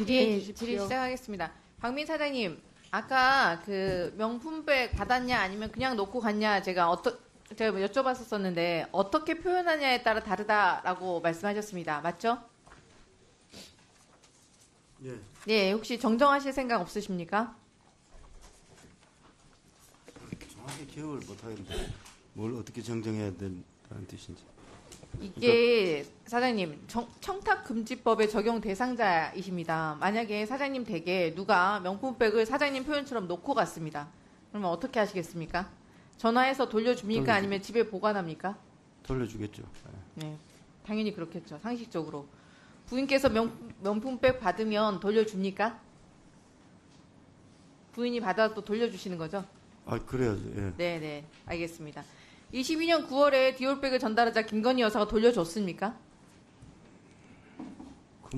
질의 시작하겠습니다. 박민 사장님, 아까 그 명품백 받았냐 아니면 그냥 놓고 갔냐 제가 여쭤봤었는데 어떻게 표현하냐에 따라 다르다라고 말씀하셨습니다. 맞죠? 예. 네, 혹시 정정하실 생각 없으십니까? 정확히 기억을 못하겠는데 뭘 어떻게 정정해야 된다는 뜻인지. 이게 사장님 청탁금지법의 적용 대상자이십니다. 만약에 사장님 댁에 누가 명품백을 사장님 표현처럼 놓고 갔습니다. 그러면 어떻게 하시겠습니까? 전화해서 돌려줍니까? 아니면 집에 보관합니까? 돌려주겠죠. 네, 당연히 그렇겠죠. 상식적으로. 부인께서 명품백 받으면 돌려줍니까? 부인이 받아도 돌려주시는 거죠? 아, 그래야죠. 예. 네, 알겠습니다. 22년 9월에 디올백을 전달하자 김건희 여사가 돌려줬습니까?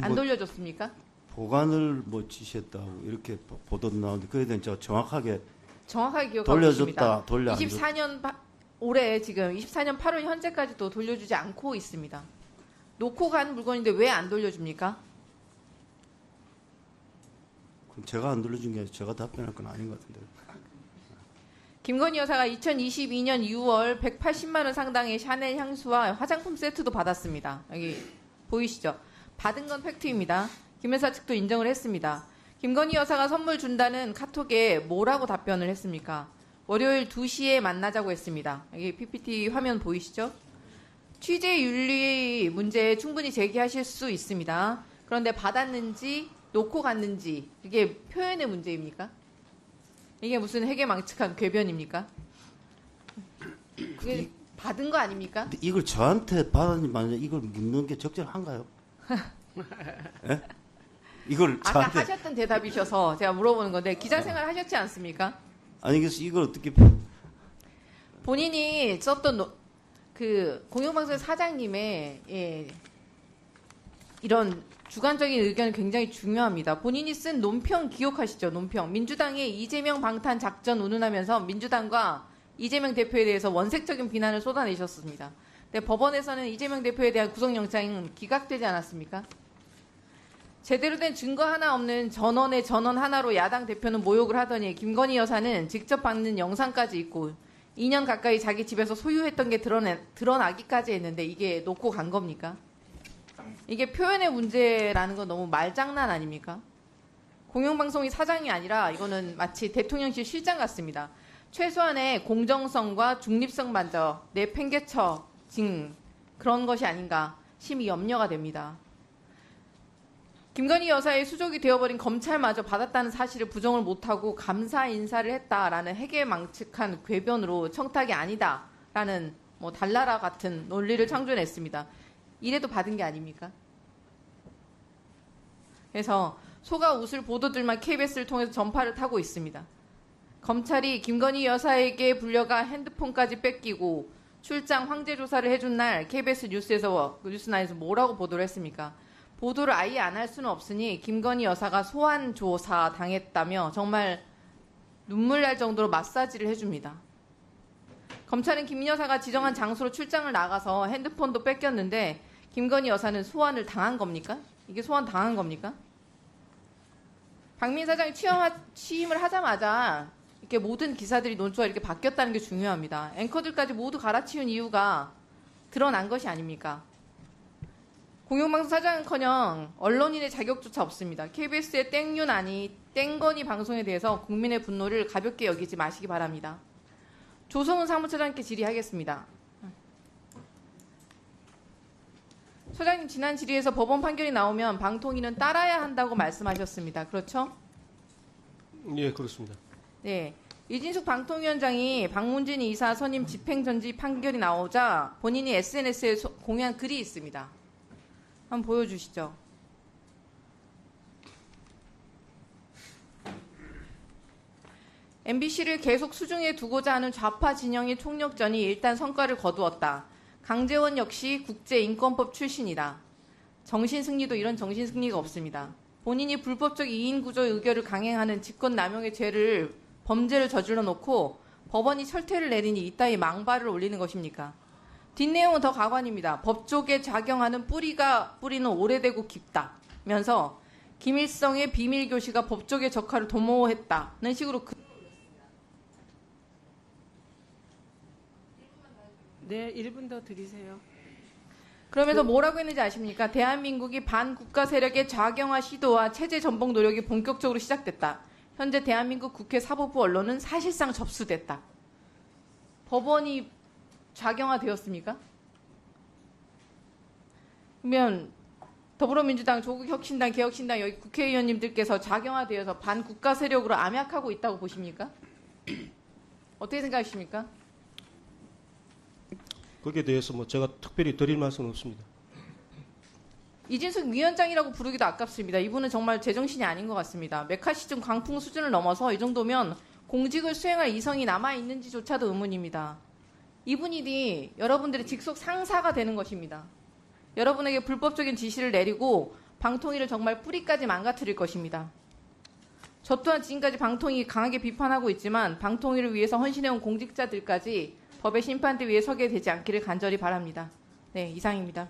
안 돌려줬습니까? 보관을 뭐 지시했다고 이렇게 보도도 나오는데 그에 대한 제가 정확하게 기억하고 돌려줬다, 있습니다. 돌려 안 24년 올해 지금 24년 8월 현재까지도 돌려주지 않고 있습니다. 놓고 간 물건인데 왜 안 돌려줍니까? 그럼 제가 안 돌려준 게 아니라 제가 답변할 건 아닌 것 같은데. 김건희 여사가 2022년 6월 180만 원 상당의 샤넬 향수와 화장품 세트도 받았습니다. 여기 보이시죠? 받은 건 팩트입니다. 김 여사 측도 인정을 했습니다. 김건희 여사가 선물 준다는 카톡에 뭐라고 답변을 했습니까? 월요일 2시에 만나자고 했습니다. 여기 PPT 화면 보이시죠? 취재윤리 문제 충분히 제기하실 수 있습니다. 그런데 받았는지 놓고 갔는지 이게 표현의 문제입니까? 이게 무슨 해괴망측한 궤변입니까? 그게 받은 거 아닙니까? 근데 이걸 저한테 받았니 만약 이걸 묻는 게 적절한가요? 예? 이걸 아까 저한테 하셨던 대답이셔서 제가 물어보는 건데 기자 생활 하셨지 않습니까? 아니 그래서 이걸 어떻게 본인이 썼던 그 공영방송 사장님의 이런 주관적인 의견은 굉장히 중요합니다. 본인이 쓴 논평 기억하시죠? 논평. 민주당의 이재명 방탄 작전 운운하면서 민주당과 이재명 대표에 대해서 원색적인 비난을 쏟아내셨습니다. 근데 법원에서는 이재명 대표에 대한 구속영장은 기각되지 않았습니까? 제대로 된 증거 하나 없는 전원의 전원 하나로 야당 대표는 모욕을 하더니 김건희 여사는 직접 받는 영상까지 있고 2년 가까이 자기 집에서 소유했던 게 드러나기까지 했는데 이게 놓고 간 겁니까? 이게 표현의 문제라는 건 너무 말장난 아닙니까? 공영방송이 사장이 아니라 이거는 마치 대통령실 실장 같습니다. 최소한의 공정성과 중립성 반저, 내팽개쳐 그런 것이 아닌가 심히 염려가 됩니다. 김건희 여사의 수족이 되어버린 검찰마저 받았다는 사실을 부정을 못하고 감사 인사를 했다라는 해괴망측한 궤변으로 청탁이 아니다라는 뭐 달나라 같은 논리를 창조했습니다. 이래도 받은 게 아닙니까? 그래서 속아 웃을 보도들만 KBS를 통해서 전파를 타고 있습니다. 검찰이 김건희 여사에게 불려가 핸드폰까지 뺏기고 출장 황제 조사를 해준 날 KBS 뉴스나인에서 뭐라고 보도를 했습니까? 보도를 아예 안 할 수는 없으니 김건희 여사가 소환 조사 당했다며 정말 눈물 날 정도로 마사지를 해줍니다. 검찰은 김 여사가 지정한 장소로 출장을 나가서 핸드폰도 뺏겼는데 김건희 여사는 소환을 당한 겁니까? 이게 소환 당한 겁니까? 박민 사장이 취임을 하자마자 이렇게 모든 기사들이 논조가 이렇게 바뀌었다는 게 중요합니다. 앵커들까지 모두 갈아치운 이유가 드러난 것이 아닙니까? 공영방송 사장은커녕 언론인의 자격조차 없습니다. KBS의 땡윤아니 땡건이 방송에 대해서 국민의 분노를 가볍게 여기지 마시기 바랍니다. 조성은 사무처장님께 질의하겠습니다. 소장님 지난 질의에서 법원 판결이 나오면 방통위는 따라야 한다고 말씀하셨습니다. 그렇죠? 예, 그렇습니다. 네. 이진숙 방통위원장이 박문진 이사 선임 집행정지 판결이 나오자 본인이 SNS에 공유한 글이 있습니다. 한번 보여주시죠. MBC를 계속 수중에 두고자 하는 좌파 진영의 총력전이 일단 성과를 거두었다. 강재원 역시 국제인권법 출신이다. 정신승리도 이런 정신승리가 없습니다. 본인이 불법적 이인구조의 의결을 강행하는 직권남용의 범죄를 저질러 놓고 법원이 철퇴를 내리니 이따위 망발을 올리는 것입니까? 뒷내용은 더 가관입니다. 법조계 작용하는 뿌리는 오래되고 깊다면서 김일성의 비밀 교시가 법조계 적화를 도모했다는 식으로 네, 1분 더 드리세요. 그러면서 뭐라고 했는지 아십니까? 대한민국이 반국가 세력의 좌경화 시도와 체제 전복 노력이 본격적으로 시작됐다. 현재 대한민국 국회 사법부 언론은 사실상 접수됐다. 법원이 좌경화되었습니까? 그러면 더불어민주당, 조국혁신당, 개혁신당 여기 국회의원님들께서 좌경화되어서 반국가 세력으로 암약하고 있다고 보십니까? 어떻게 생각하십니까? 거기에 대해서 뭐 제가 특별히 드릴 말씀은 없습니다. 이진숙 위원장이라고 부르기도 아깝습니다. 이분은 정말 제정신이 아닌 것 같습니다. 메카시즘 광풍 수준을 넘어서 이 정도면 공직을 수행할 이성이 남아있는지조차도 의문입니다. 이분이 여러분들의 직속 상사가 되는 것입니다. 여러분에게 불법적인 지시를 내리고 방통위를 정말 뿌리까지 망가뜨릴 것입니다. 저 또한 지금까지 방통위 강하게 비판하고 있지만 방통위를 위해서 헌신해온 공직자들까지 법의 심판대 위에 서게 되지 않기를 간절히 바랍니다. 네, 이상입니다.